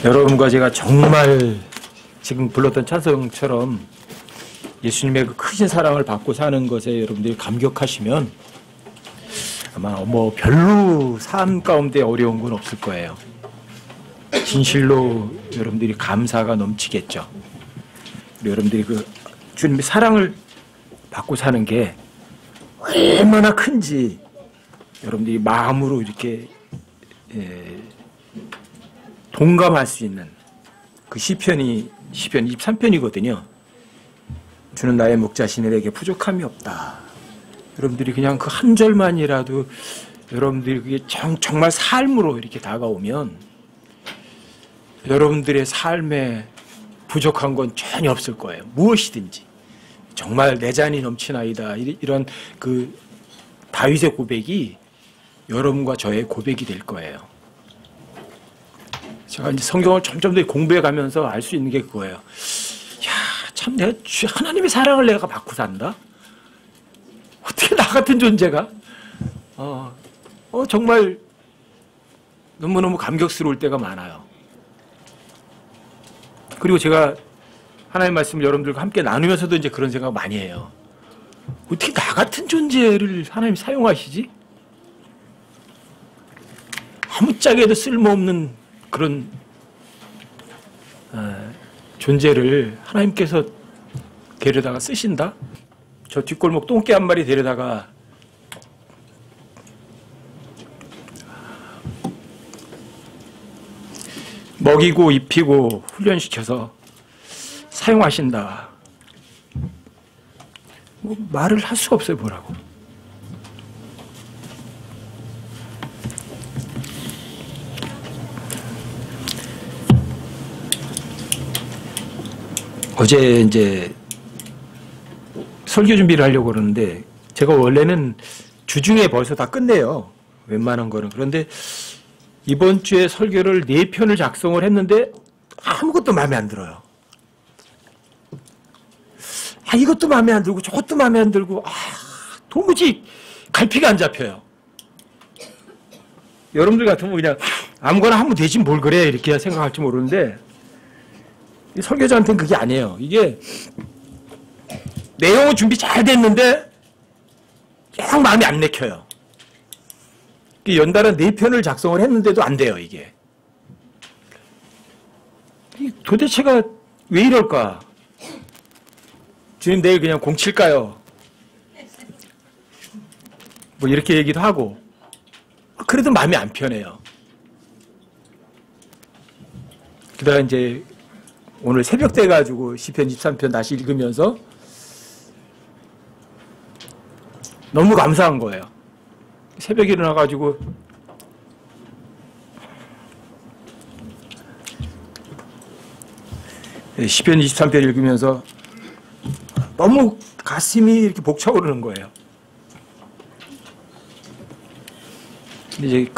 여러분과 제가 정말 지금 불렀던 찬송처럼 예수님의 그 크신 사랑을 받고 사는 것에 여러분들이 감격하시면 아마 뭐 별로 삶 가운데 어려운 건 없을 거예요. 진실로 여러분들이 감사가 넘치겠죠. 여러분들이 그 주님의 사랑을 받고 사는 게 얼마나 큰지 여러분들이 마음으로 이렇게 동감할 수 있는 그 시편이 시편 23편이거든요. 주는 나의 목자시니 내게 부족함이 없다. 여러분들이 그냥 그 한 절만이라도 여러분들이 그게 정말 삶으로 이렇게 다가오면 여러분들의 삶에 부족한 건 전혀 없을 거예요. 무엇이든지. 정말 내 잔이 넘치나이다. 이런 그 다윗의 고백이 여러분과 저의 고백이 될 거예요. 제가 이제 성경을 점점 더 공부해 가면서 알 수 있는 게 그거예요. 야, 참 내가 하나님의 사랑을 내가 받고 산다? 어떻게 나 같은 존재가? 정말 너무너무 감격스러울 때가 많아요. 그리고 제가 하나님의 말씀을 여러분들과 함께 나누면서도 이제 그런 생각 많이 해요. 어떻게 나 같은 존재를 하나님 사용하시지? 아무짝에도 쓸모없는 그런 존재를 하나님께서 데려다가 쓰신다? 저 뒷골목 똥개 한 마리 데려다가 먹이고 입히고 훈련시켜서 사용하신다. 뭐 말을 할 수가 없어요. 뭐라고. 어제 이제 설교 준비를 하려고 그러는데 제가 원래는 주중에 벌써 다 끝내요. 웬만한 거는. 그런데 이번 주에 설교를 4편을 작성을 했는데 아무것도 마음에 안 들어요. 이것도 마음에 안 들고 저것도 마음에 안 들고 도무지 갈피가 안 잡혀요. 여러분들 같으면 그냥 아무거나 하면 되지 뭘 그래 이렇게 생각할지 모르는데 이 설교자한테는 그게 아니에요. 이게 내용은 준비 잘 됐는데 영 마음이 안 내켜요. 연달아 4편을 작성을 했는데도 안 돼요. 이게 도대체가 왜 이럴까? 주님 내일 그냥 공 칠까요? 뭐 이렇게 얘기도 하고 그래도 마음이 안 편해요. 그러다가 이제 오늘 새벽 돼 가지고 시편 23편 다시 읽으면서 너무 감사한 거예요. 새벽에 일어나 가지고 시편 23편 읽으면서 너무 가슴이 이렇게 벅차오르는 거예요. 이제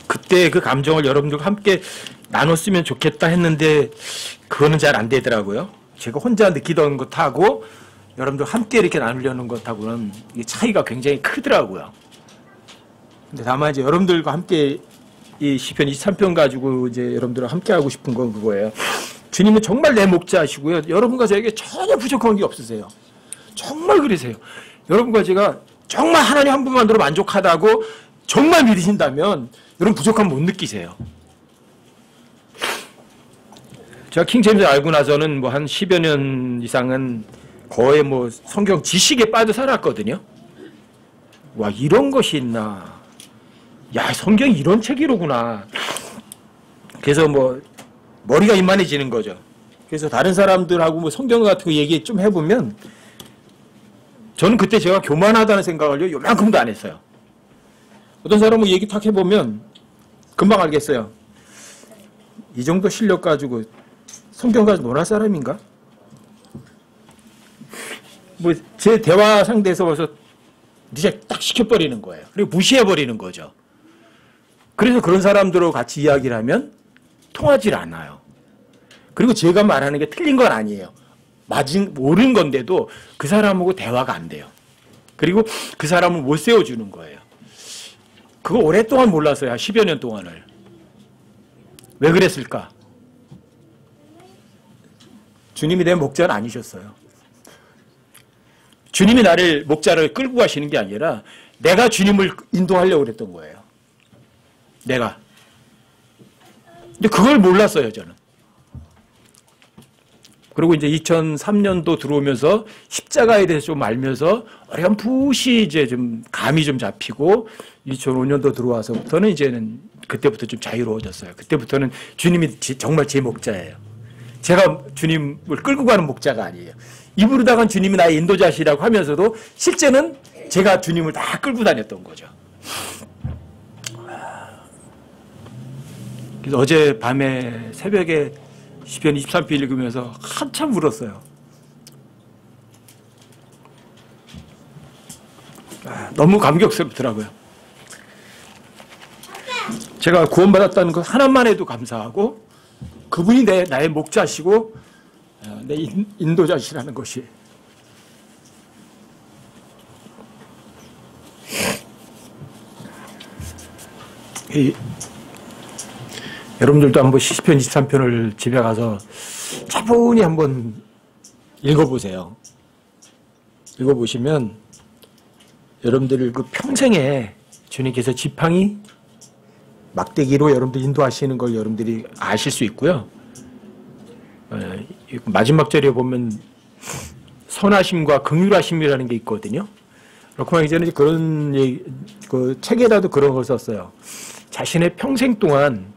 그때 그 감정을 여러분들과 함께 나눴으면 좋겠다 했는데 그거는 잘 안 되더라고요. 제가 혼자 느끼던 것하고 여러분들 함께 이렇게 나누려는 것하고는 차이가 굉장히 크더라고요. 근데 다만 이제 여러분들과 함께 이 시편 23편 가지고 이제 여러분들과 함께 하고 싶은 건 그거예요. 주님은 정말 내 목자시고요. 여러분과 저에게 전혀 부족한 게 없으세요. 정말 그러세요. 여러분과 제가 정말 하나님 한 분만으로 만족하다고 정말 믿으신다면 여러분 부족함 못 느끼세요. 제가 킹제임스 알고 나서는 뭐 한 10여 년 이상은 거의 뭐 성경 지식에 빠져 살았거든요. 와, 이런 것이 있나. 야, 성경이 이런 책이로구나. 그래서 뭐 머리가 이만해지는 거죠. 그래서 다른 사람들하고 뭐 성경 같은 거 얘기 좀 해보면 저는 그때 제가 교만하다는 생각을 요만큼도 안 했어요. 어떤 사람은 얘기 탁 해보면 금방 알겠어요. 이 정도 실력 가지고 성경 가지고 논할 사람인가? 뭐 제 대화 상대에서 벌써 리젝 딱 시켜버리는 거예요. 그리고 무시해버리는 거죠. 그래서 그런 사람들하고 같이 이야기를 하면 통하질 않아요. 그리고 제가 말하는 게 틀린 건 아니에요. 옳은 건데도 그 사람하고 대화가 안 돼요. 그리고 그 사람을 못 세워주는 거예요. 그거 오랫동안 몰랐어요. 10여 년 동안을. 왜 그랬을까? 주님이 내 목자는 아니셨어요. 주님이 나를 목자를 끌고 가시는 게 아니라 내가 주님을 인도하려고 그랬던 거예요. 내가. 근데 그걸 몰랐어요, 저는. 그리고 이제 2003년도 들어오면서 십자가에 대해서 좀 알면서 어렴풋이 이제 좀 감이 좀 잡히고 2005년도 들어와서부터는 이제는 그때부터 좀 자유로워졌어요. 그때부터는 주님이 정말 제 목자예요. 제가 주님을 끌고 가는 목자가 아니에요. 입으로다간 주님이 나의 인도자시라고 하면서도 실제는 제가 주님을 다 끌고 다녔던 거죠. 그래서 어제 밤에 새벽에 시편 23편 읽으면서 한참 울었어요. 너무 감격스럽더라고요. 제가 구원받았다는 것 하나만 해도 감사하고 그분이 나의 목자시고 내 인도자시라는 것이 여러분들도 한번 시편 23편을 집에 가서 차분히 한번 읽어보세요. 읽어보시면 여러분들 그 평생에 주님께서 지팡이 막대기로 여러분들 인도하시는 걸 여러분들이 아실 수 있고요. 마지막 절에 보면 선하심과 긍휼하심이라는 게 있거든요. 로크만 기자는 그런 그 책에다도 그런 걸 썼어요. 자신의 평생 동안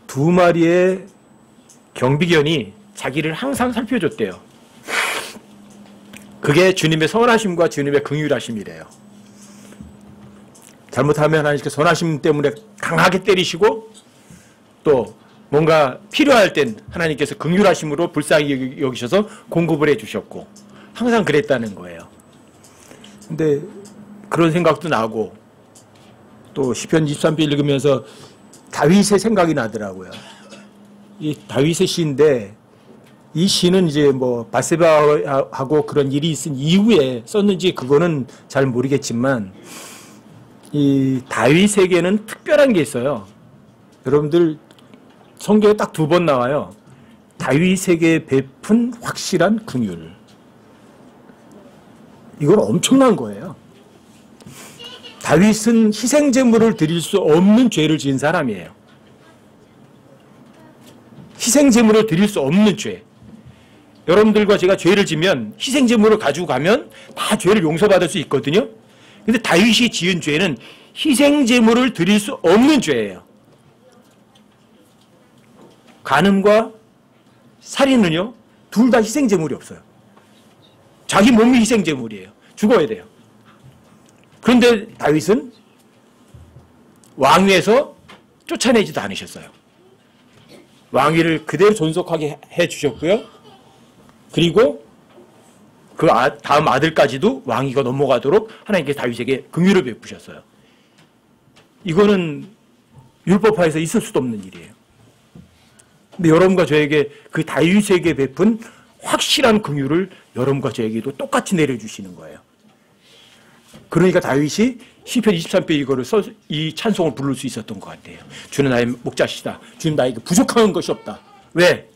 2마리의 경비견이 자기를 항상 살펴줬대요. 그게 주님의 선하심과 주님의 긍휼하심이래요. 잘못하면 하나님께서 선하심 때문에 강하게 때리시고 또 뭔가 필요할 땐 하나님께서 긍휼하심으로 불쌍히 여기셔서 공급을 해주셨고 항상 그랬다는 거예요. 근데 그런 생각도 나고 또 시편 23편 읽으면서 다윗의 생각이 나더라고요. 이 다윗의 시인데 이 시는 이제 뭐 바세바하고 그런 일이 있은 이후에 썼는지 그거는 잘 모르겠지만 이 다윗에게는 특별한 게 있어요. 여러분들 성경에 딱 2번 나와요. 다윗에게 베푼 확실한 긍휼. 이건 엄청난 거예요. 다윗은 희생제물을 드릴 수 없는 죄를 지은 사람이에요. 희생제물을 드릴 수 없는 죄. 여러분들과 제가 죄를 지면 희생제물을 가지고 가면 다 죄를 용서받을 수 있거든요. 근데 다윗이 지은 죄는 희생제물을 드릴 수 없는 죄예요. 간음과 살인은요, 둘 다 희생제물이 없어요. 자기 몸이 희생제물이에요. 죽어야 돼요. 그런데 다윗은 왕위에서 쫓아내지도 않으셨어요. 왕위를 그대로 존속하게 해주셨고요. 그리고 그 다음 아들까지도 왕위가 넘어가도록 하나님께서 다윗에게 긍휼을 베푸셨어요. 이거는 율법화에서 있을 수도 없는 일이에요. 근데 여러분과 저에게 그 다윗에게 베푼 확실한 긍휼을 여러분과 저에게도 똑같이 내려주시는 거예요. 그러니까 다윗이 시편 23편 이거를 이 찬송을 부를 수 있었던 것 같아요. 주는 나의 목자시다. 주는 나에게 부족한 것이 없다. 왜?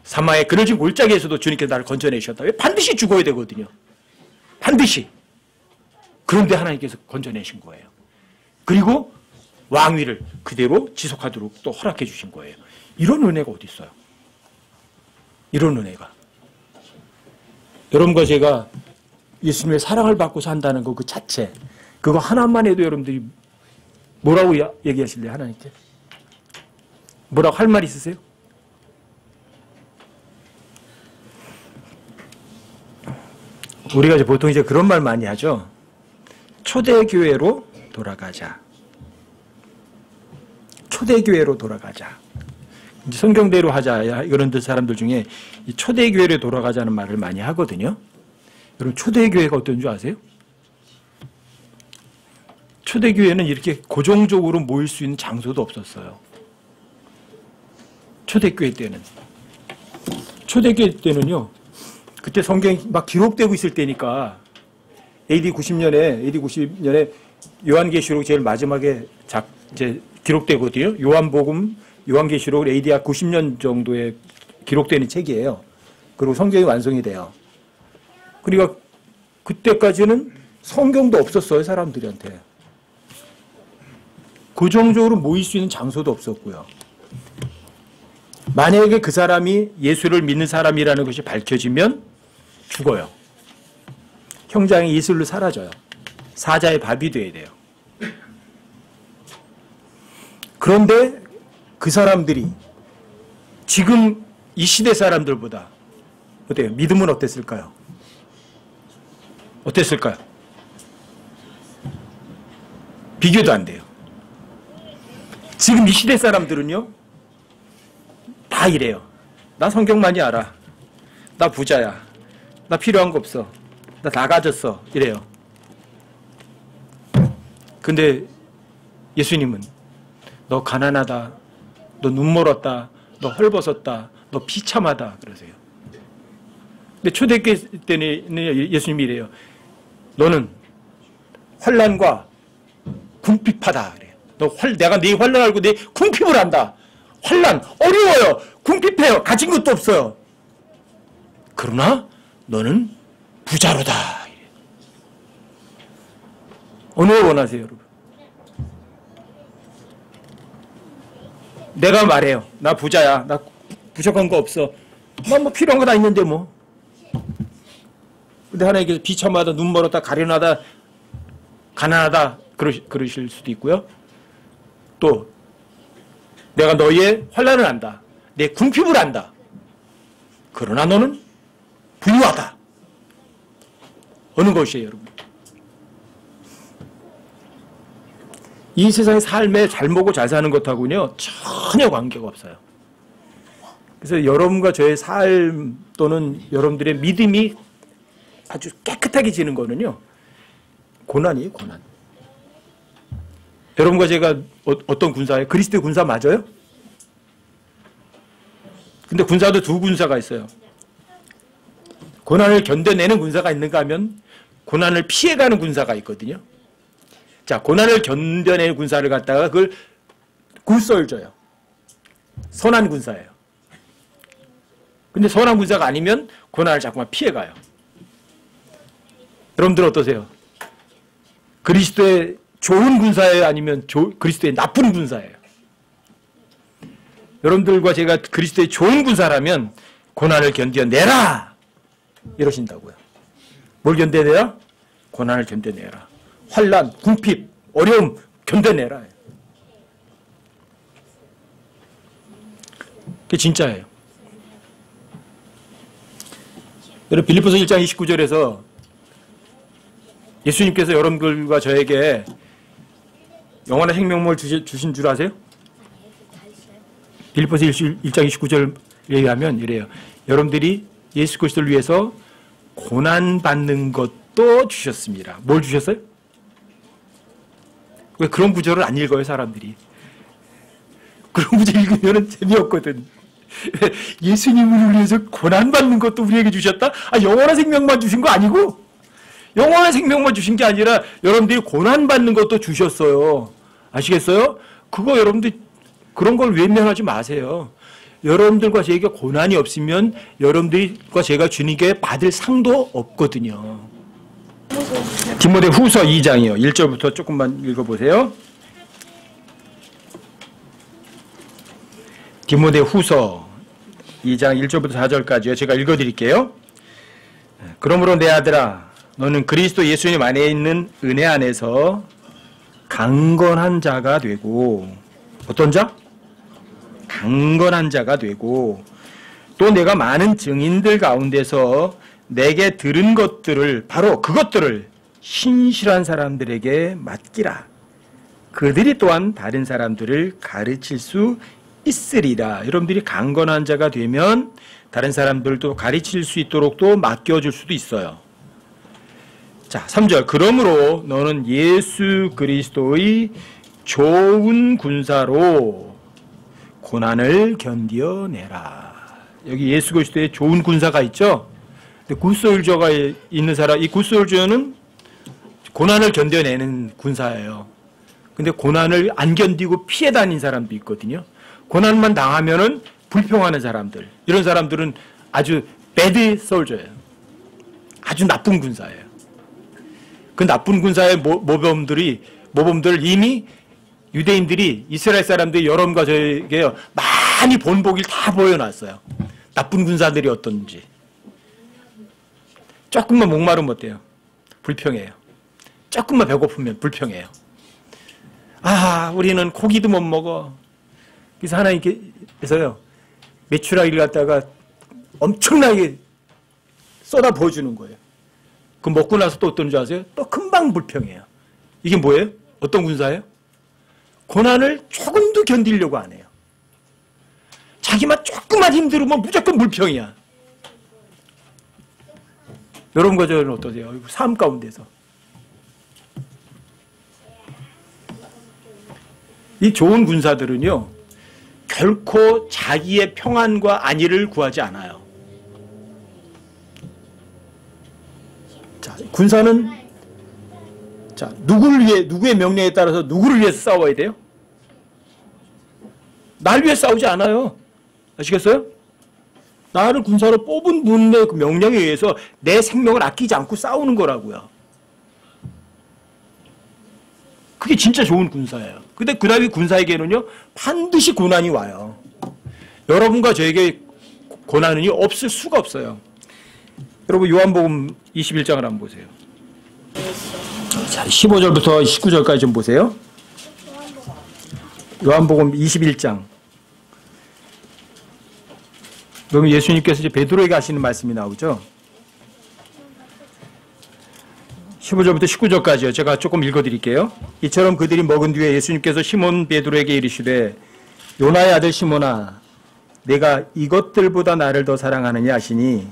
사마의 그늘진 골짜기에서도 주님께서 나를 건져내셨다. 왜? 반드시 죽어야 되거든요. 반드시. 그런데 하나님께서 건져내신 거예요. 그리고 왕위를 그대로 지속하도록 또 허락해 주신 거예요. 이런 은혜가 어디 있어요? 이런 은혜가. 여러분과 제가 예수님의 사랑을 받고 산다는 거 그 자체, 그거 하나만 해도 여러분들이 뭐라고 얘기하실래요? 하나님께? 뭐라고 할 말 있으세요? 우리가 이제 보통 이제 그런 말 많이 하죠. 초대교회로 돌아가자. 초대교회로 돌아가자. 이제 성경대로 하자. 이런 사람들 중에 이 초대교회로 돌아가자는 말을 많이 하거든요. 여러분, 초대교회가 어떤 줄 아세요? 초대교회는 이렇게 고정적으로 모일 수 있는 장소도 없었어요. 초대교회 때는. 초대교회 때는요, 그때 성경이 막 기록되고 있을 때니까 AD 90년에 요한계시록 제일 마지막에 이제 기록되거든요. 요한복음, 요한계시록은 AD 90년 정도에 기록되는 책이에요. 그리고 성경이 완성이 돼요. 그러니까 그때까지는 성경도 없었어요, 사람들한테. 고정적으로 모일 수 있는 장소도 없었고요. 만약에 그 사람이 예수를 믿는 사람이라는 것이 밝혀지면 죽어요. 형장이 예술로 사라져요. 사자의 밥이 돼야 돼요. 그런데 그 사람들이 지금 이 시대 사람들보다 어때요? 믿음은 어땠을까요? 어땠을까요? 비교도 안 돼요. 지금 이 시대 사람들은요, 다 이래요. 나 성경만이 알아. 나 부자야. 나 필요한 거 없어. 나 다 가졌어. 이래요. 근데 예수님은 너 가난하다. 너 눈 멀었다. 너 헐벗었다. 너 비참하다. 그러세요. 근데 초대교회 때는 예수님이 이래요. 너는 환난과 궁핍하다. 그래요. 내가 네 환난 알고 네 궁핍을 한다. 환난 어려워요. 궁핍해요. 가진 것도 없어요. 그러나 너는 부자로다. 어느 걸 원하세요, 여러분? 내가 말해요. 나 부자야. 나 부족한 거 없어. 나 뭐 필요한 거 다 있는데 뭐. 근데 하나님께서 비참하다, 눈 멀었다, 가련하다, 가난하다 그러실 수도 있고요. 또 내가 너의 환난을 안다. 내 궁핍을 안다. 그러나 너는 부유하다. 어느 것이에요, 여러분? 이 세상의 삶에 잘 먹고 잘 사는 것하고는요, 전혀 관계가 없어요. 그래서 여러분과 저의 삶 또는 여러분들의 믿음이 아주 깨끗하게 지는 거는요, 고난이에요, 고난. 여러분과 제가 어떤 군사예요? 그리스도의 군사 맞아요? 근데 군사도 두 군사가 있어요. 고난을 견뎌내는 군사가 있는가 하면 고난을 피해가는 군사가 있거든요. 자, 고난을 견뎌내는 군사를 갖다가 그걸 굿솔저예요. 선한 군사예요. 근데 선한 군사가 아니면 고난을 자꾸만 피해가요. 여러분들 어떠세요? 그리스도의 좋은 군사예요? 아니면 그리스도의 나쁜 군사예요? 여러분들과 제가 그리스도의 좋은 군사라면 고난을 견뎌내라! 이러신다고요. 뭘 견뎌내라? 고난을 견뎌내라. 환난, 궁핍, 어려움 견뎌내라. 그게 진짜예요. 여러분 빌립보서 1장 29절에서 예수님께서 여러분들과 저에게 영원한 생명을 주신 줄 아세요? 빌립보서 1장 29절 얘기하면 이래요. 여러분들이 예수 그리스도를 위해서 고난받는 것도 주셨습니다. 뭘 주셨어요? 왜 그런 구절을 안 읽어요, 사람들이? 그런 구절 읽으면 재미없거든. 예수님을 위해서 고난받는 것도 우리에게 주셨다? 영원한 생명만 주신 거 아니고, 영원한 생명만 주신 게 아니라 여러분들이 고난받는 것도 주셨어요. 아시겠어요? 그거 여러분들 그런 걸 외면하지 마세요. 여러분들과 제가 고난이 없으면 여러분들과 제가 주님께 받을 상도 없거든요. 디모데 후서 2장이요. 1절부터 조금만 읽어보세요. 디모데 후서 2장 1절부터 4절까지요. 제가 읽어드릴게요. 그러므로 내 아들아, 너는 그리스도 예수님 안에 있는 은혜 안에서 강건한 자가 되고, 어떤 자? 강건한 자가 되고, 또 내가 많은 증인들 가운데서 내게 들은 것들을, 바로 그것들을 신실한 사람들에게 맡기라. 그들이 또한 다른 사람들을 가르칠 수 있으리라. 여러분들이 강건한 자가 되면 다른 사람들도 가르칠 수 있도록 또 맡겨줄 수도 있어요. 자, 3절. 그러므로 너는 예수 그리스도의 좋은 군사로 고난을 견뎌내라. 여기 예수 그리스도의 좋은 군사가 있죠? 굿솔저가 있는 사람, 이 굿솔저는 고난을 견뎌내는 군사예요. 근데 고난을 안 견디고 피해 다닌 사람도 있거든요. 고난만 당하면은 불평하는 사람들. 이런 사람들은 아주 배드 솔저예요. 아주 나쁜 군사예요. 그 나쁜 군사의 모범들을 이미 유대인들이 이스라엘 사람들이 여러분과 저에게 많이 본보기를 다 보여놨어요. 나쁜 군사들이 어떤지. 조금만 목마르면 어때요? 불평해요. 조금만 배고프면 불평해요. 아, 우리는 고기도 못 먹어. 그래서 하나님께서요, 메추라기를 갖다가 엄청나게 쏟아 부어주는 거예요. 그 먹고 나서 또 어떤 줄 아세요? 또 금방 불평해요. 이게 뭐예요? 어떤 군사예요? 고난을 조금도 견디려고 안 해요. 자기만 조금만 힘들으면 무조건 불평이야. 여러분과 저는 어떠세요? 삶 가운데서. 이 좋은 군사들은요, 결코 자기의 평안과 안위를 구하지 않아요. 자, 군사는 자, 누구의 명령에 따라서 누구를 위해서 싸워야 돼요? 날 위해 싸우지 않아요. 아시겠어요? 나를 군사로 뽑은 분의 그 명령에 의해서 내 생명을 아끼지 않고 싸우는 거라고요. 그게 진짜 좋은 군사예요. 근데 그 다음에 군사에게는요, 반드시 고난이 와요. 여러분과 저에게 고난이 없을 수가 없어요. 여러분, 요한복음 21장을 한번 보세요. 자, 15절부터 19절까지 좀 보세요. 요한복음 21장. 그러면 예수님께서 이제 베드로에게 하시는 말씀이 나오죠. 15절부터 19절까지요. 제가 조금 읽어드릴게요. 이처럼 그들이 먹은 뒤에 예수님께서 시몬 베드로에게 이르시되 요나의 아들 시몬아 내가 이것들보다 나를 더 사랑하느냐 하시니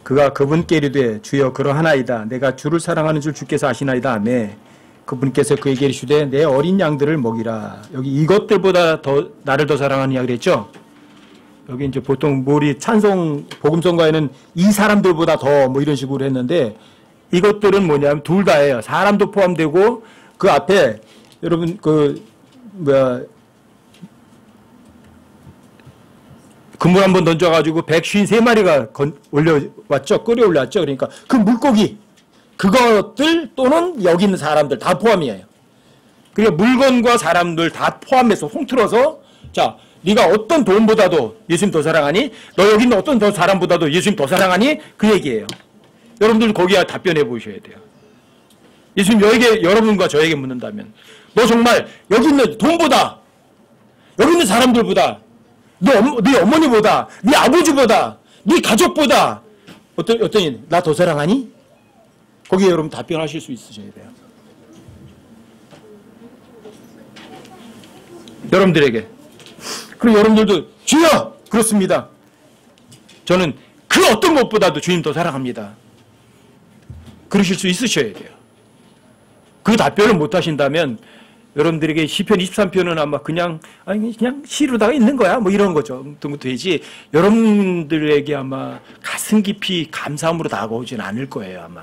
그가 그분께 이르되 주여 그러하나이다. 내가 주를 사랑하는 줄 주께서 아시나이다 하매 그분께서 그에게 이르시되 내 어린 양들을 먹이라. 여기 이것들보다 더 나를 더 사랑하느냐 그랬죠. 여기 이제 보통 우리 찬송 복음성가에는 이 사람들보다 더 뭐 이런 식으로 했는데 이것들은 뭐냐면 둘 다예요. 사람도 포함되고 그 앞에 여러분 그물 한번 던져가지고 153마리가 올려왔죠. 끌어올랐죠. 그러니까 그 물고기 그것들 또는 여기 있는 사람들 다 포함이에요. 그러니까 물건과 사람들 다 포함해서 통틀어서 자 네가 어떤 돈보다도 예수님 더 사랑하니? 너 여기 있는 어떤 더 사람보다도 예수님 더 사랑하니? 그 얘기예요. 여러분들 거기에 답변해 보셔야 돼요. 예수님 여러분과 저에게 묻는다면 너 정말 여기 있는 돈보다 여기 있는 사람들보다 네 어머니보다 네 아버지보다 네 가족보다 어떤 나 더 사랑하니? 거기에 여러분 답변하실 수 있으셔야 돼요. 여러분들에게. 그리고 여러분들도 주여! 그렇습니다. 저는 그 어떤 것보다도 주님 더 사랑합니다. 그러실 수 있으셔야 돼요. 그 답변을 못 하신다면 여러분들에게 시편 23편은 아마 그냥 시로다가 있는 거야. 뭐 이런 거죠. 되지. 여러분들에게 아마 가슴 깊이 감사함으로 다가오진 않을 거예요. 아마.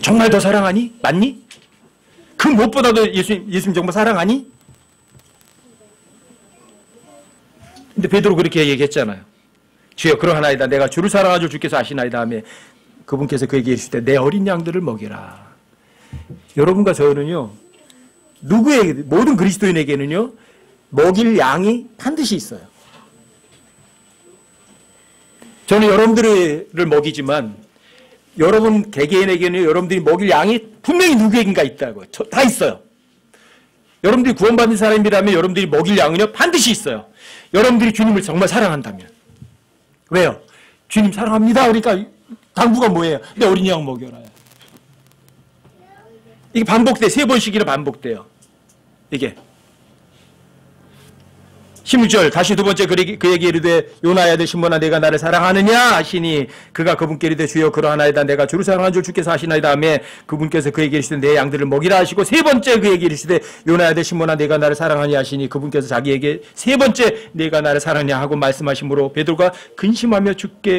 정말 더 사랑하니? 맞니? 그 무엇보다도 예수님 정말 사랑하니? 근데 베드로 그렇게 얘기했잖아요. 주여 그러하나이다. 내가 주를 사랑하는 줄 주께서 아시나이다 하며 그분께서 그에게 이르시되 내 어린 양들을 먹이라. 여러분과 저는요. 모든 그리스도인에게는요. 먹일 양이 반드시 있어요. 저는 여러분들을 먹이지만 여러분 개개인에게는 여러분들이 먹일 양이 분명히 누구에겐가 있다고요. 다 있어요. 여러분들이 구원받은 사람이라면 여러분들이 먹일 양은요 반드시 있어요. 여러분들이 주님을 정말 사랑한다면. 왜요? 주님 사랑합니다. 그러니까 당부가 뭐예요? 내 어린 양 먹여라. 이게 반복돼. 3번씩이나 반복돼요. 이게. 16절 다시 두 번째 그에게 이르되 요나의 아들 시몬아 내가 나를 사랑하느냐 하시니 그가 그분께 이르되 주여 그러하나이다. 내가 주를 사랑하는 줄 주께서 아시나이다 하매 그분께서 그에게 이르시되 내 양들을 먹이라 하시고 세 번째 그에게 이르시되 요나의 아들 시몬아 내가 나를 사랑하냐 하시니 그분께서 자기에게 세 번째 내가 나를 사랑하냐 하고 말씀하시므로 베드로가 근심하며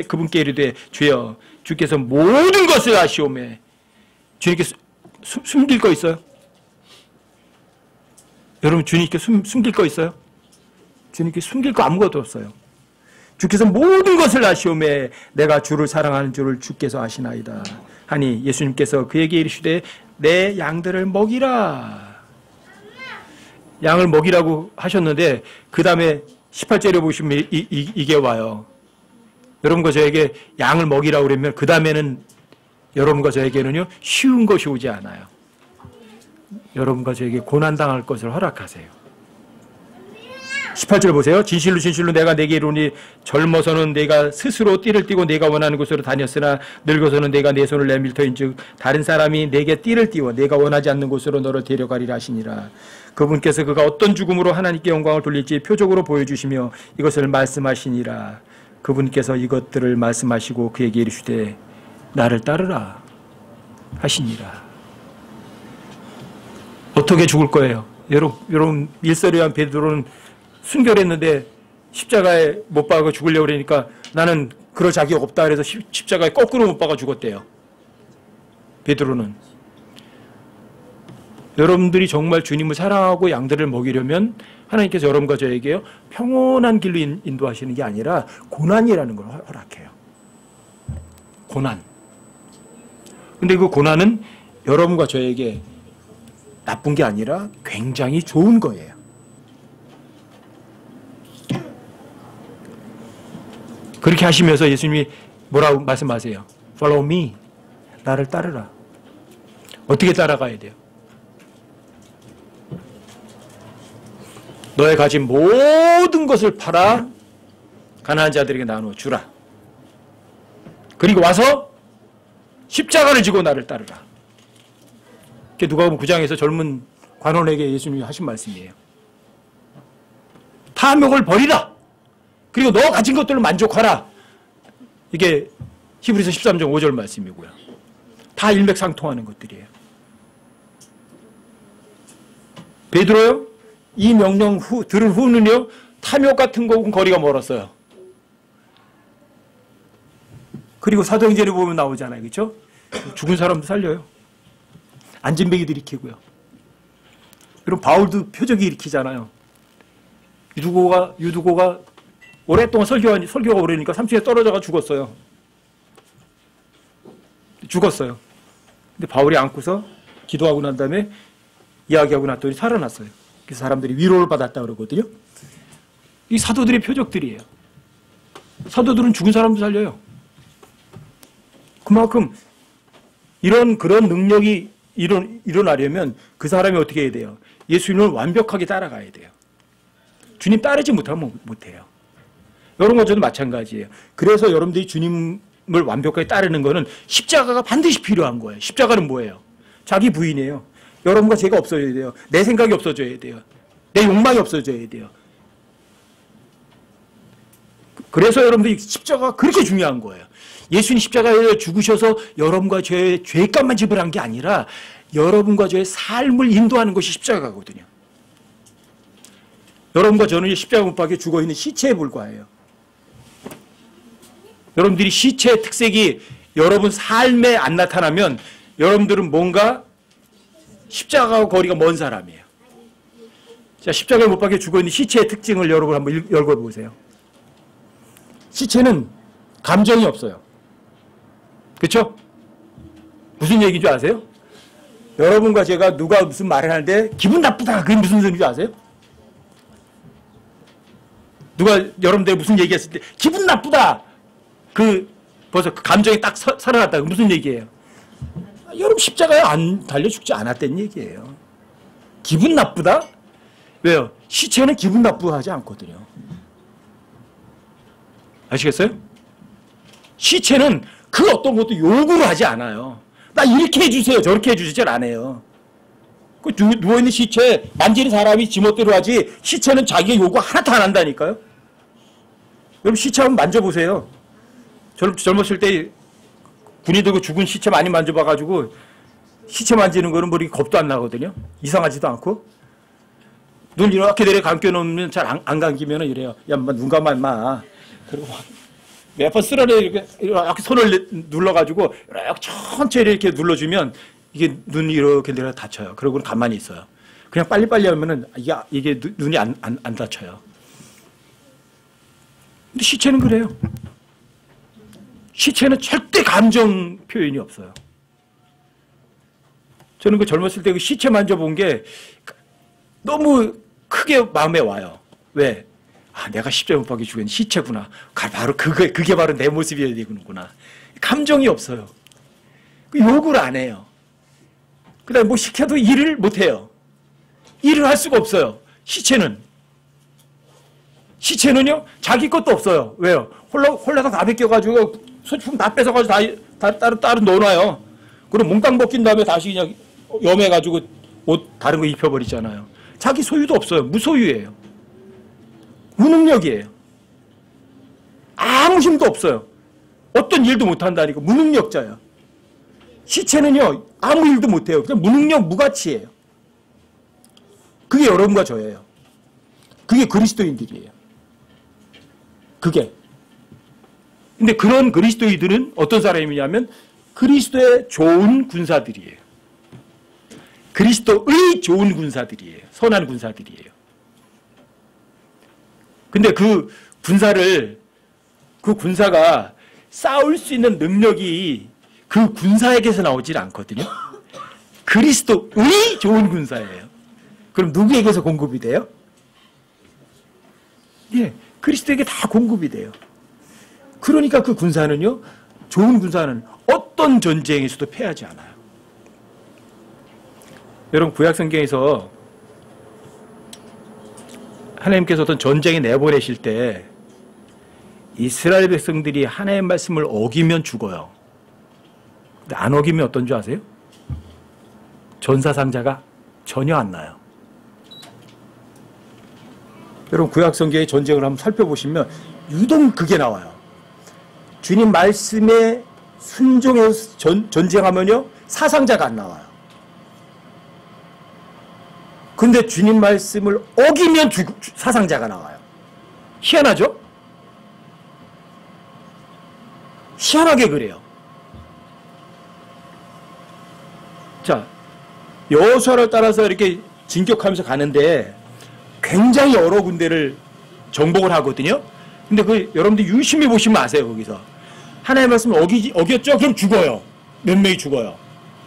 그분께 이르되 주여 주께서 모든 것을 아시오매. 주님께 숨길 거 있어요? 여러분 주님께 숨길 거 있어요? 주님께 숨길 거 아무것도 없어요. 주께서 모든 것을 아시오매 내가 주를 사랑하는 줄을 주께서 아시나이다 하니 예수님께서 그에게 이르시되 내 양들을 먹이라. 양을 먹이라고 하셨는데 그 다음에 18절에 보시면 이게 와요. 여러분과 저에게 양을 먹이라고 그러면 그 다음에는 여러분과 저에게는요 쉬운 것이 오지 않아요. 여러분과 저에게 고난당할 것을 허락하세요. 18절 보세요. 진실로 진실로 내가 내게 이르노니 젊어서는 내가 스스로 띠를 띠고 내가 원하는 곳으로 다녔으나 늙어서는 내가 내 손을 내밀터인즉 다른 사람이 내게 띠를 띠워 내가 원하지 않는 곳으로 너를 데려가리라 하시니라. 그분께서 그가 어떤 죽음으로 하나님께 영광을 돌릴지 표적으로 보여주시며 이것을 말씀하시니라. 그분께서 이것들을 말씀하시고 그에게 이르시되 나를 따르라 하시니라. 어떻게 죽을 거예요? 여러분 일설이한 베드로는 순결했는데 십자가에 못 박아 죽으려고 그러니까 나는 그럴 자격 없다 그래서 십자가에 거꾸로 못 박아 죽었대요. 베드로는. 여러분들이 정말 주님을 사랑하고 양들을 먹이려면 하나님께서 여러분과 저에게요 평온한 길로 인도하시는 게 아니라 고난이라는 걸 허락해요. 고난. 근데 그 고난은 여러분과 저에게 나쁜 게 아니라 굉장히 좋은 거예요. 그렇게 하시면서 예수님이 뭐라고 말씀하세요? Follow me. 나를 따르라. 어떻게 따라가야 돼요? 너의 가진 모든 것을 팔아 가난한 자들에게 나누어 주라. 그리고 와서 십자가를 지고 나를 따르라. 이게 누가복음 9장에서 젊은 관원에게 예수님이 하신 말씀이에요. 탐욕을 버리라. 그리고 너 가진 것들로 만족하라. 이게 히브리서 13장 5절 말씀이고요. 다 일맥상통하는 것들이에요. 베드로요? 이 명령 들은 후는요. 탐욕 같은 거하고는 거리가 멀었어요. 그리고 사도행전에 보면 나오잖아요. 그렇죠? 죽은 사람도 살려요. 안진뱅이도 일으키고요. 그럼 바울도 표적이 일으키잖아요. 유두고가 오랫동안 설교가 오래니까 3층에 떨어져가 죽었어요. 근데 바울이 안고서 기도하고 난 다음에 이야기하고 났더니 살아났어요. 그래서 사람들이 위로를 받았다 그러거든요. 이 사도들의 표적들이에요. 사도들은 죽은 사람도 살려요. 그만큼 그런 능력이 일어나려면 그 사람이 어떻게 해야 돼요? 예수님을 완벽하게 따라가야 돼요. 주님 따르지 못하면 못해요. 여러분과 저도 마찬가지예요. 그래서 여러분들이 주님을 완벽하게 따르는 것은 십자가가 반드시 필요한 거예요. 십자가는 뭐예요? 자기 부인이에요. 여러분과 제가 없어져야 돼요. 내 생각이 없어져야 돼요. 내 욕망이 없어져야 돼요. 그래서 여러분들이 십자가가 그렇게 중요한 거예요. 예수님 십자가에 죽으셔서 여러분과 저의 죄값만 지불한 게 아니라 여러분과 저의 삶을 인도하는 것이 십자가거든요. 여러분과 저는 십자가 못 박혀 죽어있는 시체에 불과해요. 여러분들이 시체의 특색이 여러분 삶에 안 나타나면 여러분들은 뭔가 십자가와 거리가 먼 사람이에요. 자, 십자가에 못 박혀 죽어있는 시체의 특징을 여러분 한번 읽어보세요. 시체는 감정이 없어요. 그렇죠? 무슨 얘기인 줄 아세요? 여러분과 제가 누가 무슨 말을 하는데 기분 나쁘다. 그게 무슨 소리인 줄 아세요? 누가 여러분들 무슨 얘기했을 때 기분 나쁘다. 벌써 그 감정이 딱 살아났다. 무슨 얘기예요? 여러분 십자가에 안 달려 죽지 않았다는 얘기예요. 기분 나쁘다? 왜요? 시체는 기분 나쁘하지 않거든요. 아시겠어요? 시체는 그 어떤 것도 요구를 하지 않아요. 나 이렇게 해주세요. 저렇게 해주세요. 안 해요. 그 누워있는 시체 만지는 사람이 지멋대로 하지 시체는 자기의 요구 하나도 안 한다니까요. 여러분 시체 한번 만져보세요. 젊었을 때 군이 들고 죽은 시체 많이 만져봐가지고 시체 만지는 거는 뭐 이렇게 겁도 안 나거든요. 이상하지도 않고. 눈 이렇게 내려 감겨놓으면 잘 안 감기면 이래요. 야, 눈 감아, 임마. 그리고 몇 번 쓰러내 이렇게 손을 눌러가지고 이렇게 천천히 이렇게 눌러주면 이게 눈이 이렇게 내려 다쳐요. 그러고는 가만히 있어요. 그냥 빨리빨리 하면은 이게 눈이 안 다쳐요. 근데 시체는 그래요. 시체는 절대 감정 표현이 없어요. 저는 그 젊었을 때 그 시체 만져본 게 너무 크게 마음에 와요. 왜? 아, 내가 십자가 못 박혀 죽은 시체구나. 바로 그게 바로 내 모습이어야 되는구나. 감정이 없어요. 욕을 안 해요. 그 다음에 뭐 시켜도 일을 못 해요. 일을 할 수가 없어요. 시체는요, 자기 것도 없어요. 왜요? 홀라당 다 벗겨가지고, 소지품 다 뺏어가지고 따로 넣어놔요. 그럼 몽땅 벗긴 다음에 다시 그냥 염해가지고 옷 다른 거 입혀버리잖아요. 자기 소유도 없어요. 무소유예요. 무능력이에요. 아무 힘도 없어요. 어떤 일도 못한다니까. 무능력자예요. 시체는요, 아무 일도 못해요. 그냥 무능력, 무가치예요. 그게 여러분과 저예요. 그게 그리스도인들이에요. 그게. 근데 그런 그리스도인들은 어떤 사람이냐면 그리스도의 좋은 군사들이에요. 그리스도의 좋은 군사들이에요. 선한 군사들이에요. 근데 그 군사가 싸울 수 있는 능력이 그 군사에게서 나오질 않거든요. 그리스도의 좋은 군사예요. 그럼 누구에게서 공급이 돼요? 예, 그리스도에게 다 공급이 돼요. 그러니까 그 군사는요, 좋은 군사는 어떤 전쟁에서도 패하지 않아요. 여러분, 구약 성경에서 하나님께서 어떤 전쟁에 내보내실 때 이스라엘 백성들이 하나님의 말씀을 어기면 죽어요. 근데 안 어기면 어떤 줄 아세요? 전사상자가 전혀 안 나요. 여러분, 구약 성경의 전쟁을 한번 살펴보시면 유독 그게 나와요. 주님 말씀에 순종해서 전쟁하면요, 사상자가 안 나와요. 근데 주님 말씀을 어기면 사상자가 나와요. 희한하죠? 희한하게 그래요. 자, 여호수아를 따라서 이렇게 진격하면서 가는데 굉장히 여러 군데를 정복을 하거든요. 근데 여러분들 유심히 보시면 아세요. 거기서 하나님의 말씀을 어겼죠? 그럼 죽어요. 몇 명이 죽어요.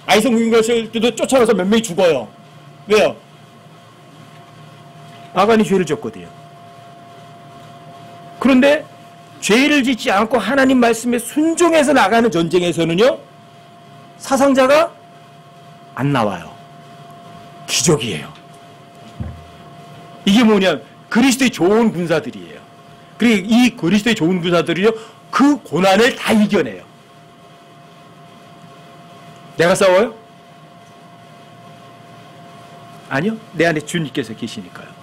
아이성 공격했을 때도 쫓아가서 몇 명이 죽어요. 왜요? 아간이 죄를 졌거든요. 그런데 죄를 짓지 않고 하나님 말씀에 순종해서 나가는 전쟁에서는요, 사상자가 안 나와요. 기적이에요. 이게 뭐냐? 그리스도의 좋은 군사들이에요. 그리고 이 그리스도의 좋은 군사들이요, 그 고난을 다 이겨내요. 내가 싸워요? 아니요. 내 안에 주님께서 계시니까요.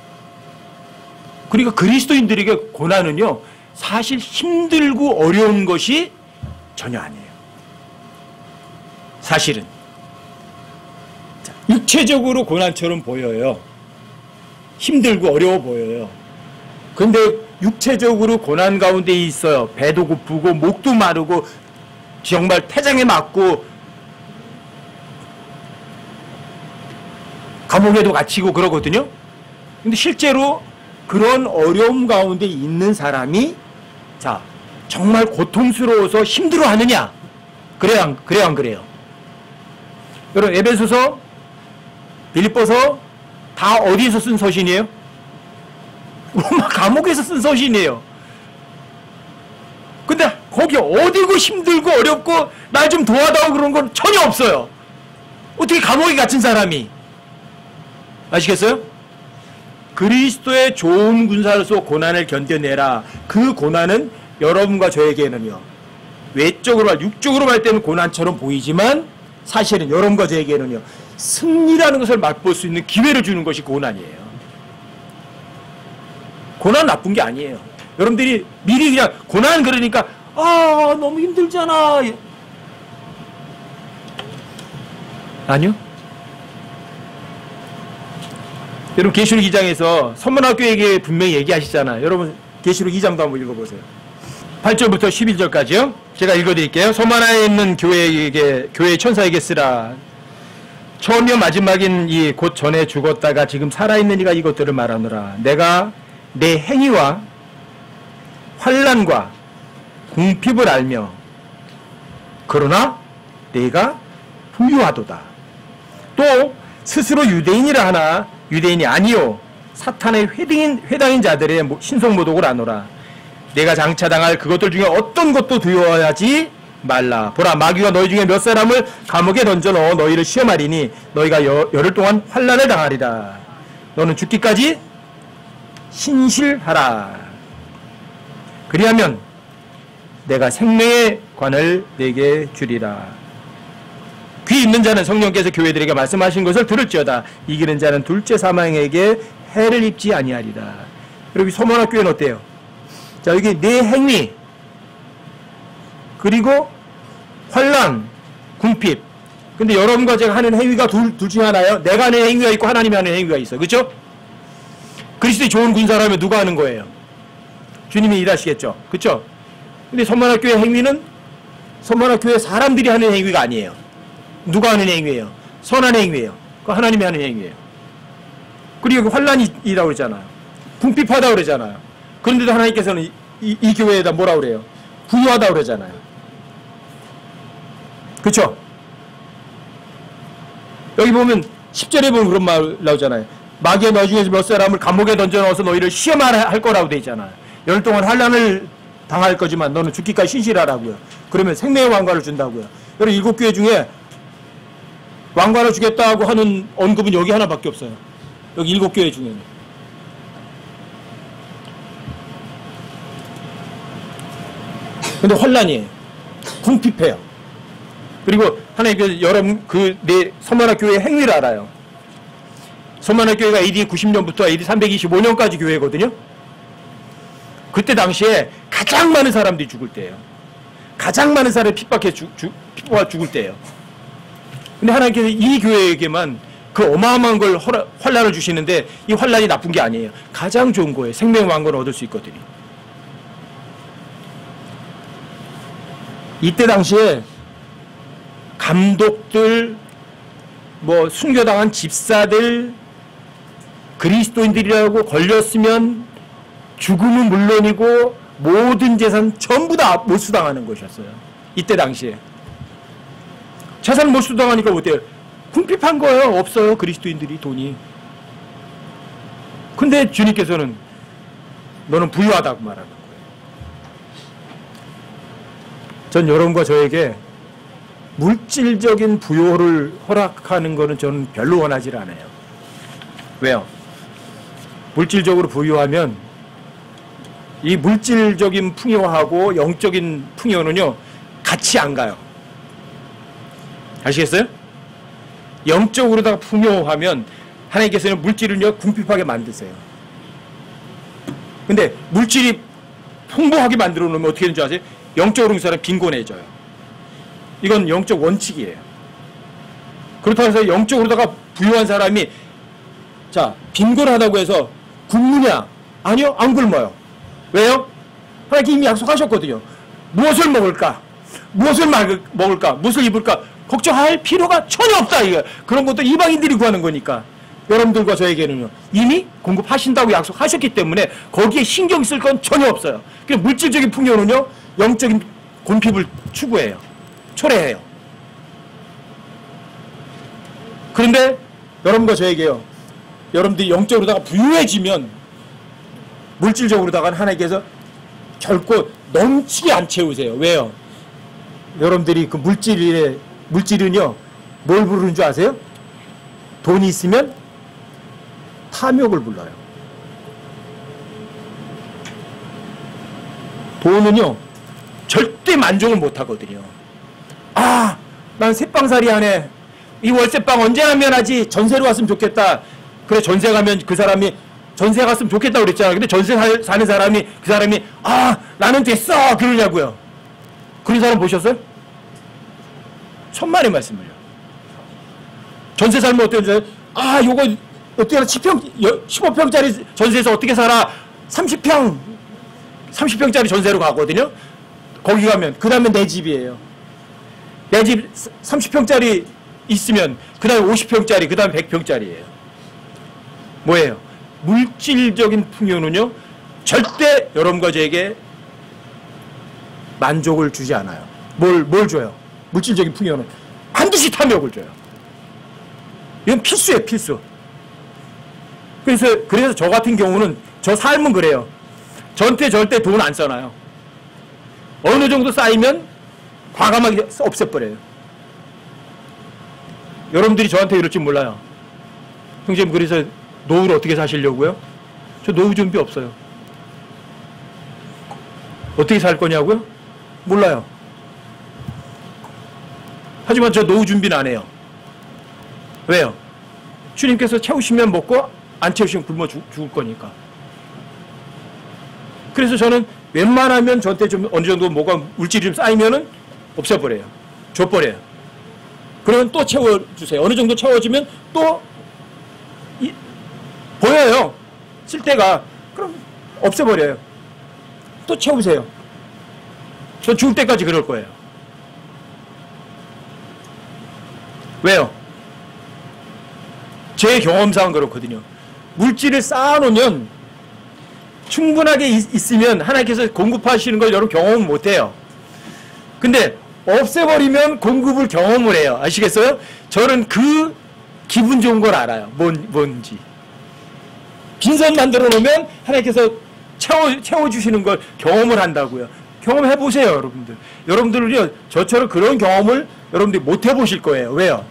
그러니까 그리스도인들에게 고난은요, 사실 힘들고 어려운 것이 전혀 아니에요. 사실은. 자, 육체적으로 고난처럼 보여요. 힘들고 어려워 보여요. 그런데 육체적으로 고난 가운데 있어요. 배도 고프고 목도 마르고 정말 태장에 맞고 감옥에도 갇히고 그러거든요. 근데 실제로 그런 어려움 가운데 있는 사람이 자, 정말 고통스러워서 힘들어하느냐? 그래요, 안 그래요? 여러분, 에베소서, 빌립보서 다 어디에서 쓴 서신이에요? 로마 감옥에서 쓴 서신이에요. 근데 거기 어디고 힘들고 어렵고 날 좀 도와다오 그런 건 전혀 없어요. 어떻게 감옥에 갇힌 사람이? 아시겠어요? 그리스도의 좋은 군사로서 고난을 견뎌내라. 그 고난은 여러분과 저에게는요, 외적으로 육적으로 볼 때는 고난처럼 보이지만 사실은 여러분과 저에게는요, 승리라는 것을 맛볼 수 있는 기회를 주는 것이 고난이에요. 고난 나쁜 게 아니에요. 여러분들이 미리 그냥 고난 그러니까 아 너무 힘들잖아. 아니요. 여러분, 계시록 2장에서 선문학교에게 분명히 얘기하시잖아요. 여러분, 계시록 2장도 한번 읽어보세요. 8절부터 11절까지요. 제가 읽어드릴게요. 서머나에 있는 교회의 천사에게 쓰라. 처음이요 마지막인 이 곧 전에 죽었다가 지금 살아있는 이가 이것들을 말하노라. 내가 내 행위와 환난과 궁핍을 알며 그러나 내가 부유하도다. 또 스스로 유대인이라 하나 유대인이 아니요 사탄의 회당인 자들의 신성모독을 아노라. 내가 장차 당할 그것들 중에 어떤 것도 두려워하지 말라. 보라, 마귀가 너희 중에 몇 사람을 감옥에 던져 넣어 너희를 시험하리니 너희가 열흘 동안 환난을 당하리라. 너는 죽기까지 신실하라. 그리하면 내가 생명의 관을 내게 주리라. 귀 있는 자는 성령께서 교회들에게 말씀하신 것을 들을지어다. 이기는 자는 둘째 사망에게 해를 입지 아니하리라. 여기 소문학교회는 어때요? 자, 여기 내 행위 그리고 환난, 궁핍. 근데 여러분과 제가 하는 행위가 둘 중에 하나예요. 내가 하는 행위가 있고 하나님이 하는 행위가 있어. 그렇죠? 그리스도의 좋은 군사라면 누가 하는 거예요? 주님이 일하시겠죠. 그렇죠? 근데 선만학교의 행위는 선만학교의 사람들이 하는 행위가 아니에요. 누가 하는 행위예요? 선한 행위예요. 그 하나님이 하는 행위예요. 그리고 환난이라고 그러잖아요. 궁핍하다고 그러잖아요. 그런데도 하나님께서는 이 교회에다 뭐라고 그래요? 부유하다고 그러잖아요. 그렇죠? 여기 보면 10절에 보면 그런 말 나오잖아요. 마귀가 너희 중에서 몇 사람을 감옥에 던져 넣어서 너희를 시험할 거라고 되어 있잖아요. 열흘 동안 환난을 당할 거지만 너는 죽기까지 신실하라고요. 그러면 생명의 왕관을 준다고요. 여러분 7교회 중에 왕관을 주겠다고 하는 언급은 여기 하나밖에 없어요. 여기 7교회 중에는. 근데 혼란이에요. 궁핍해요. 그리고 하나님께서 여러분 내 선만학교회의 행위를 알아요. 선만학교회가 AD 90년부터 AD 325년까지 교회거든요. 그때 당시에 가장 많은 사람들이 죽을 때예요. 가장 많은 사람이 핍박해 죽을 때예요. 근데 하나님께서 이 교회에게만 그 어마어마한 걸 환란을 주시는데 이 환란이 나쁜 게 아니에요. 가장 좋은 거예요. 생명의 왕관을 얻을 수 있거든요. 이때 당시에 감독들, 순교당한 집사들, 그리스도인들이라고 걸렸으면 죽음은 물론이고 모든 재산 전부 다 몰수당하는 것이었어요. 이때 당시에. 재산 몰수당하니까 어때요? 궁핍한 거예요. 없어요. 그리스도인들이 돈이. 근데 주님께서는 너는 부유하다고 말하는 거예요. 전 여러분과 저에게 물질적인 부여를 허락하는 거는 저는 별로 원하지 않아요. 왜요? 물질적으로 부유하면 이 물질적인 풍요하고 영적인 풍요는요 같이 안 가요. 아시겠어요? 영적으로다가 풍요하면 하나님께서는 물질을요 궁핍하게 만드세요. 근데 물질이 풍부하게 만들어 놓으면 어떻게 되는 줄 아세요? 영적으로 그 사람 빈곤해져요. 이건 영적 원칙이에요. 그렇다고 해서 영적으로다가 부유한 사람이 자 빈곤하다고 해서 굶느냐? 아니요, 안 굶어요. 왜요? 하나님 이미 약속하셨거든요. 무엇을 먹을까? 무엇을 먹을까? 무엇을 입을까? 걱정할 필요가 전혀 없다. 이거 그런 것도 이방인들이 구하는 거니까. 여러분들과 저에게는요 이미 공급하신다고 약속하셨기 때문에 거기에 신경 쓸 건 전혀 없어요. 그냥 물질적인 풍요는요 영적인 궁핍을 추구해요. 초래해요. 그런데 여러분과 저에게요 여러분들이 영적으로다가 부유해지면 물질적으로다가 하나님께서 결코 넘치게 안 채우세요. 왜요? 여러분들이 그 물질은요 뭘 부르는 줄 아세요? 돈이 있으면 탐욕을 불러요. 돈은요 절대 만족을 못 하거든요. 아, 난 새빵살이 하네. 이 월세빵 언제 하면 하지? 전세로 갔으면 좋겠다. 그래 전세 가면 그 사람이 전세 갔으면 좋겠다 그랬잖아. 근데 전세 사는 사람이 그 사람이 아 나는 됐어 그러냐고요. 그런 사람 보셨어요? 천만의 말씀을요. 전세 살면 어때요? 아 요거 어떻게 하나 15평짜리 전세에서 어떻게 살아? 30평짜리 전세로 가거든요. 거기 가면 그 다음에 내 집이에요. 내 집 30평짜리 있으면 그 다음에 50평짜리 그 다음에 100평짜리예요. 뭐예요? 물질적인 풍요는요 절대 여러분과 저에게 만족을 주지 않아요. 뭘 줘요? 물질적인 풍요는 반드시 탐욕을 줘요. 이건 필수예요, 필수. 그래서 저 같은 경우는, 저 삶은 그래요. 저한테 절대 돈 안 써놔요. 어느 정도 쌓이면 과감하게 없애버려요. 여러분들이 저한테 이럴 줄 몰라요. 형님, 그래서 노후를 어떻게 사시려고요? 저 노후 준비 없어요. 어떻게 살 거냐고요? 몰라요. 하지만 저 노후 준비는 안 해요. 왜요? 주님께서 채우시면 먹고 안 채우시면 굶어 죽을 거니까. 그래서 저는 웬만하면 저한테 좀 어느 정도 뭐가 물질이 좀 쌓이면은 없애버려요. 줘버려요. 그러면 또 채워주세요. 어느 정도 채워지면 또 보여요. 쓸 때가. 그럼 없애버려요. 또 채우세요. 전 죽을 때까지 그럴 거예요. 왜요? 제 경험상 그렇거든요. 물질을 쌓아놓으면 충분하게 있으면 하나님께서 공급하시는 걸 여러분 경험은 못해요. 근데 없애버리면 공급을 경험을 해요. 아시겠어요? 저는 그 기분 좋은 걸 알아요. 뭔지. 빈선 만들어 놓으면 하나님께서 채워주시는 걸 경험을 한다고요. 경험해보세요, 여러분들. 여러분들은요, 저처럼 그런 경험을 여러분들이 못 해보실 거예요. 왜요?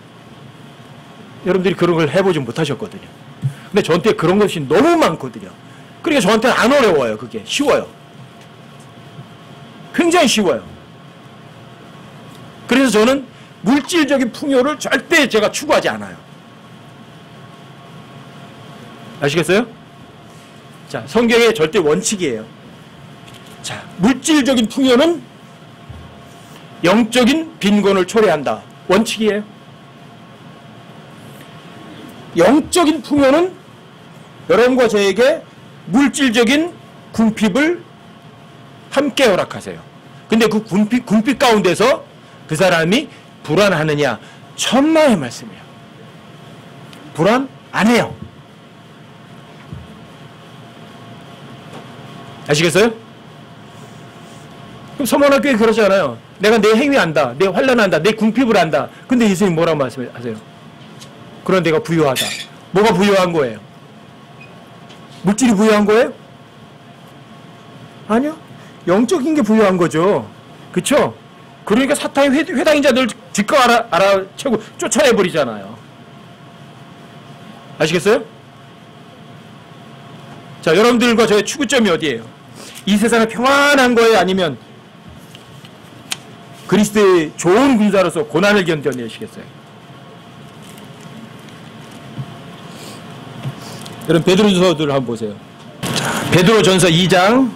여러분들이 그런 걸 해보지 못하셨거든요. 근데 저한테 그런 것이 너무 많거든요. 그러니까 저한테는 안 어려워요. 그게 쉬워요. 굉장히 쉬워요. 그래서 저는 물질적인 풍요를 절대 제가 추구하지 않아요. 아시겠어요? 자, 성경의 절대 원칙이에요. 자, 물질적인 풍요는 영적인 빈곤을 초래한다. 원칙이에요. 영적인 풍요는 여러분과 저에게 물질적인 궁핍을 함께 허락하세요. 근데 그 궁핍 가운데서 그 사람이 불안하느냐? 천만의 말씀이에요. 불안 안 해요. 아시겠어요? 그럼 서문학교에 그러지 않아요. 내가 내 행위 안다. 내 환난한다. 내 궁핍을 안다. 근데 예수님 뭐라고 말씀하세요? 그런 내가 부유하다. 뭐가 부유한 거예요? 물질이 부유한 거예요? 아니요. 영적인 게 부유한 거죠. 그쵸? 그러니까 사탄이 회당인 자들 즉각 알아채고 쫓아내버리잖아요. 아시겠어요? 자, 여러분들과 저의 추구점이 어디예요? 이 세상은 평안한 거예요? 아니면 그리스도의 좋은 군사로서 고난을 견뎌내시겠어요? 여러분 베드로전서를 한번 보세요. 자, 베드로전서 2장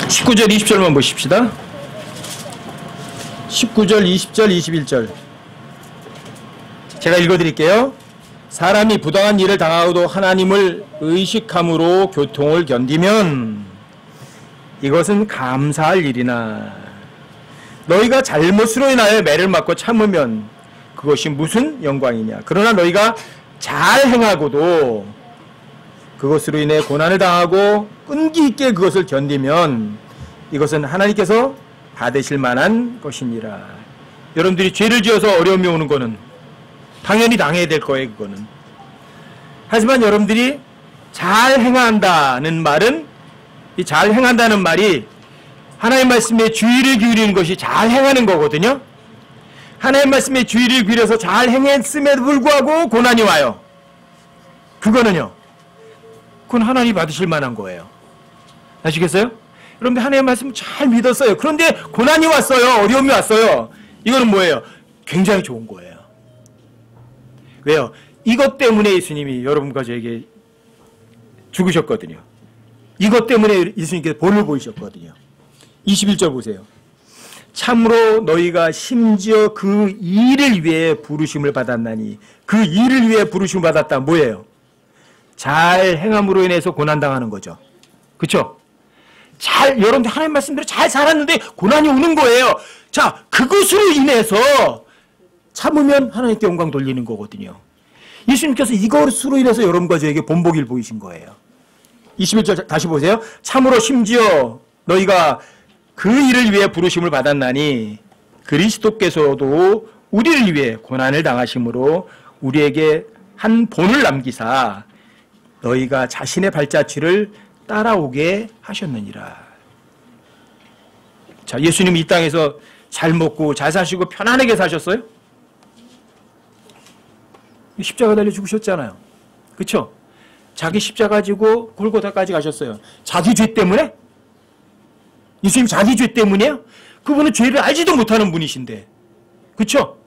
19절 20절만 보십시다. 19절 20절 21절 제가 읽어드릴게요. 사람이 부당한 일을 당하고도 하나님을 의식함으로 교통을 견디면 이것은 감사할 일이나 너희가 잘못으로 인하여 매를 맞고 참으면 그것이 무슨 영광이냐. 그러나 너희가 잘 행하고도 그것으로 인해 고난을 당하고 끈기 있게 그것을 견디면 이것은 하나님께서 받으실 만한 것이니라. 여러분들이 죄를 지어서 어려움이 오는 거는 당연히 당해야 될 거예요. 그거는. 하지만 여러분들이 잘 행한다는 말은, 이 잘 행한다는 말이 하나님 말씀에 주의를 기울이는 것이 잘 행하는 거거든요. 하나님 말씀에 주의를 기울여서 잘 행했음에도 불구하고 고난이 와요. 그거는요, 그건 하나님이 받으실 만한 거예요. 아시겠어요? 여러분들 하나님의 말씀 잘 믿었어요. 그런데 고난이 왔어요. 어려움이 왔어요. 이거는 뭐예요? 굉장히 좋은 거예요. 왜요? 이것 때문에 예수님이 여러분과 저에게 죽으셨거든요. 이것 때문에 예수님께서 본을 보이셨거든요. 21절 보세요. 참으로 너희가 심지어 그 일을 위해 부르심을 받았나니. 그 일을 위해 부르심을 받았다. 뭐예요? 잘 행함으로 인해서 고난당하는 거죠. 그렇죠? 여러분들 하나님 말씀대로 잘 살았는데 고난이 오는 거예요. 자, 그것으로 인해서 참으면 하나님께 영광 돌리는 거거든요. 예수님께서 이것으로 인해서 여러분과 저에게 본보기를 보이신 거예요. 21절 다시 보세요. 참으로 심지어 너희가 그 일을 위해 부르심을 받았나니 그리스도께서도 우리를 위해 고난을 당하심으로 우리에게 한 본을 남기사 너희가 자신의 발자취를 따라오게 하셨느니라. 자, 예수님이 이 땅에서 잘 먹고 잘 사시고 편안하게 사셨어요? 십자가 달려 죽으셨잖아요. 그렇죠? 자기 십자가 지고 골고다까지 가셨어요. 자기 죄 때문에? 예수님 자기 죄 때문이에요? 그분은 죄를 알지도 못하는 분이신데. 그렇죠?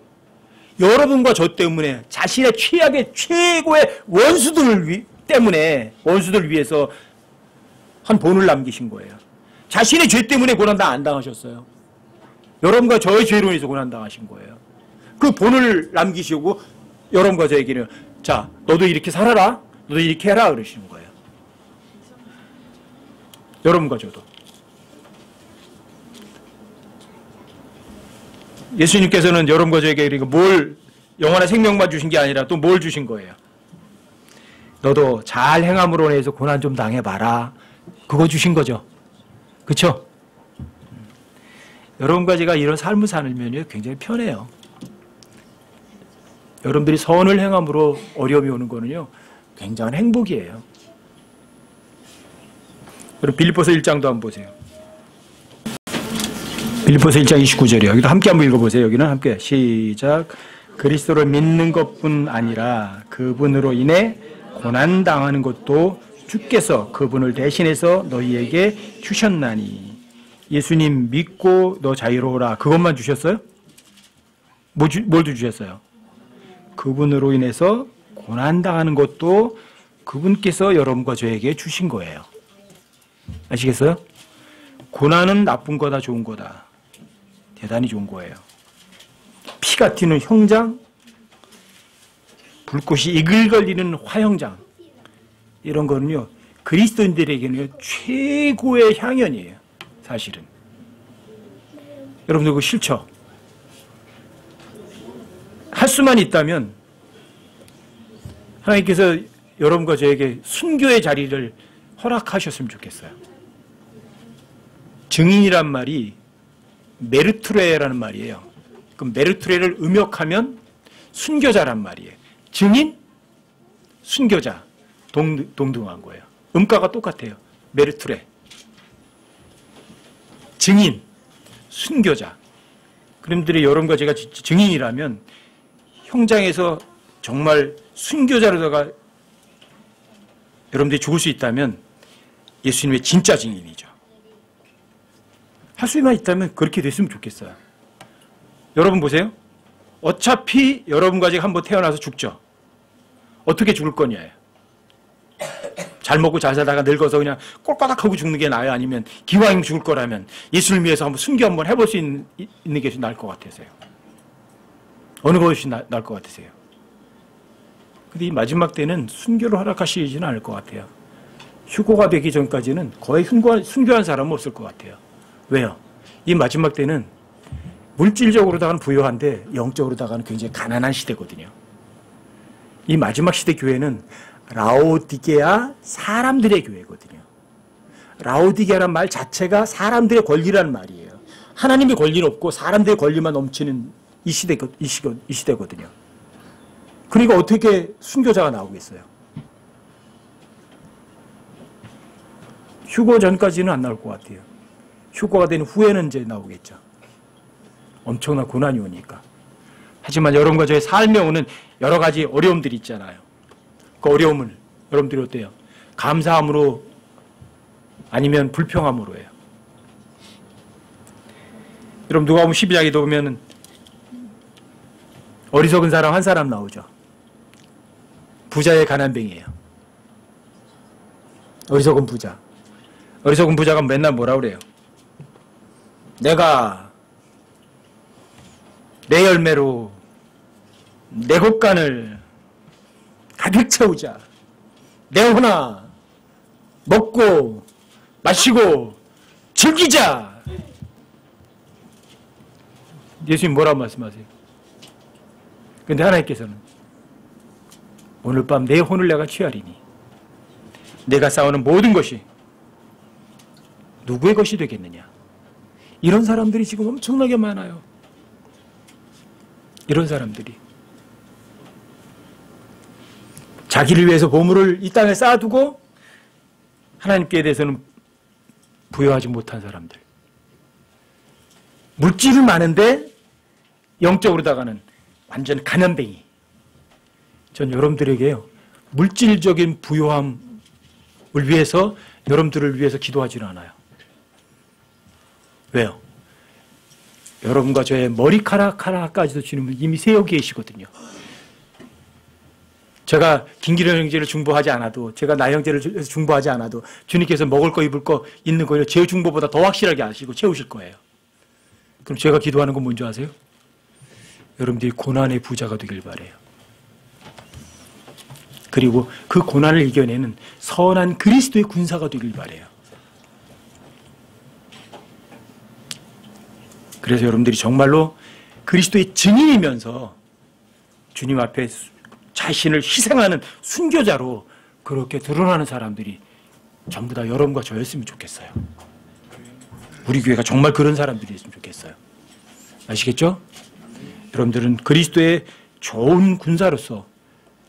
여러분과 저 때문에 자신의 최악의 최고의 원수들 때문에 원수들 위해서 한 본을 남기신 거예요. 자신의 죄 때문에 고난당 안 당하셨어요. 여러분과 저의 죄로 인해서 고난당하신 거예요. 그 본을 남기시고 여러분과 저에게는 자, 너도 이렇게 살아라. 너도 이렇게 해라. 그러시는 거예요. 여러분과 저도. 예수님께서는 여러분과 저에게 뭘 영원한 생명만 주신 게 아니라 또 뭘 주신 거예요. 너도 잘 행함으로 인해서 고난 좀 당해봐라. 그거 주신 거죠. 그렇죠? 여러분과 제가 이런 삶을 살면요 굉장히 편해요. 여러분들이 선을 행함으로 어려움이 오는 거는요 굉장한 행복이에요. 그럼 빌립보서 1장도 한번 보세요. 빌립보서 1장 29절이요. 여기도 함께 한번 읽어보세요. 여기는 함께 시작. 그리스도를 믿는 것뿐 아니라 그분으로 인해 고난당하는 것도 주께서 그분을 대신해서 너희에게 주셨나니. 예수님 믿고 너 자유로워라. 그것만 주셨어요? 뭘 주셨어요? 그분으로 인해서 고난당하는 것도 그분께서 여러분과 저에게 주신 거예요. 아시겠어요? 고난은 나쁜 거다 좋은 거다. 대단히 좋은 거예요. 피가 튀는 형장, 불꽃이 이글거리는 화형장, 이런 거는요 그리스도인들에게는 최고의 향연이에요. 사실은 여러분들 그거 싫죠? 할 수만 있다면 하나님께서 여러분과 저에게 순교의 자리를 허락하셨으면 좋겠어요. 증인이란 말이 메르투레라는 말이에요. 그 메르투레를 음역하면 순교자란 말이에요. 증인, 순교자 동등한 거예요. 음가가 똑같아요. 메르투레, 증인, 순교자. 그런들이 여러분과 제가 증인이라면 형장에서 정말 순교자로다가 여러분들이 죽을 수 있다면 예수님의 진짜 증인이죠. 할 수만 있다면 그렇게 됐으면 좋겠어요. 여러분 보세요. 어차피 여러분과 제가 한번 태어나서 죽죠. 어떻게 죽을 거냐예요. 잘 먹고 잘 살다가 늙어서 그냥 꼴까닥하고 죽는 게 나아요? 아니면 기왕 죽을 거라면 예수를 위해서 한번 순교 한번 해볼 수 있는 게 나을 것 같으세요? 어느 것이 나을 것 같으세요? 근데 이 마지막 때는 순교를 허락하시지는 않을 것 같아요. 휴고가 되기 전까지는 거의 순교한 사람은 없을 것 같아요. 왜요? 이 마지막 때는 물질적으로다가는 부유한데 영적으로다가는 굉장히 가난한 시대거든요. 이 마지막 시대 교회는 라오디게아 사람들의 교회거든요. 라오디게아란 말 자체가 사람들의 권리라는 말이에요. 하나님의 권리는 없고 사람들의 권리만 넘치는 이 시대거든요. 그러니까 어떻게 순교자가 나오겠어요? 휴고 전까지는 안 나올 것 같아요. 휴고가 된 후에는 이제 나오겠죠. 엄청난 고난이 오니까. 하지만 여러분과 저의 삶에 오는 여러 가지 어려움들이 있잖아요. 그 어려움을 여러분들이 어때요? 감사함으로 아니면 불평함으로 해요. 여러분 누가복음 12장에 보면 어리석은 사람 한 사람 나오죠. 부자의 가난뱅이에요. 어리석은 부자. 어리석은 부자가 맨날 뭐라 그래요? 내가 내 열매로 내 곳간을 가득 채우자. 내오나 먹고 마시고 즐기자. 예수님 뭐라고 말씀하세요? 근데 하나님께서는 오늘 밤 내 혼을 내가 취하리니 내가 싸우는 모든 것이 누구의 것이 되겠느냐. 이런 사람들이 지금 엄청나게 많아요. 이런 사람들이 자기를 위해서 보물을 이 땅에 쌓아두고 하나님께 대해서는 부여하지 못한 사람들. 물질은 많은데 영적으로다가는 완전 가난뱅이. 전 여러분들에게요, 물질적인 부요함을 위해서, 여러분들을 위해서 기도하지는 않아요. 왜요? 여러분과 저의 머리카락 하나까지도 주님은 이미 세워 계시거든요. 제가 김기령 형제를 중보하지 않아도, 제가 나 형제를 중보하지 않아도 주님께서 먹을 거, 입을 거, 있는 거요, 제 중보보다 더 확실하게 아시고 채우실 거예요. 그럼 제가 기도하는 건 뭔지 아세요? 여러분들이 고난의 부자가 되길 바라요. 그리고 그 고난을 이겨내는 선한 그리스도의 군사가 되길 바라요. 그래서 여러분들이 정말로 그리스도의 증인이면서 주님 앞에 자신을 희생하는 순교자로 그렇게 드러나는 사람들이 전부 다 여러분과 저였으면 좋겠어요. 우리 교회가 정말 그런 사람들이었으면 좋겠어요. 아시겠죠? 여러분들은 그리스도의 좋은 군사로서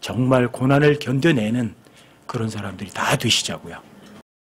정말 고난을 견뎌내는 그런 사람들이 다 되시자고요.